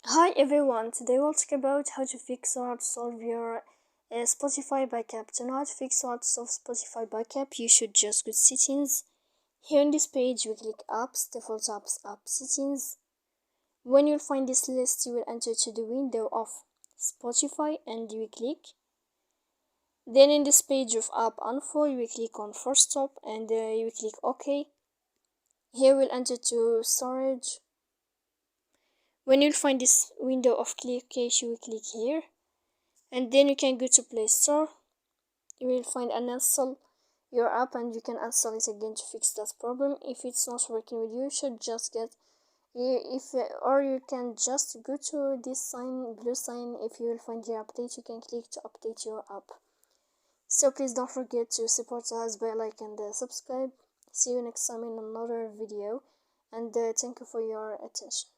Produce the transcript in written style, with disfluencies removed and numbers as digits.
Hi everyone, today we'll talk about how to fix or how to solve your Spotify backup. To know how to fix or how to solve Spotify backup, you should just go to settings. Here on this page, we click apps, default apps, app settings. When you'll find this list, you will enter to the window of Spotify and you will click. Then in this page of app info, you will click on force stop and you will click OK. Here we'll enter to storage. When you'll find this window of cache, you will click here, and then you can go to Play Store. You will find and install your app, and you can install it again to fix that problem. If it's not working with you, you should just get or you can just go to this blue sign. If you will find the update, you can click to update your app. So please don't forget to support us by like and subscribe. See you next time in another video, and thank you for your attention.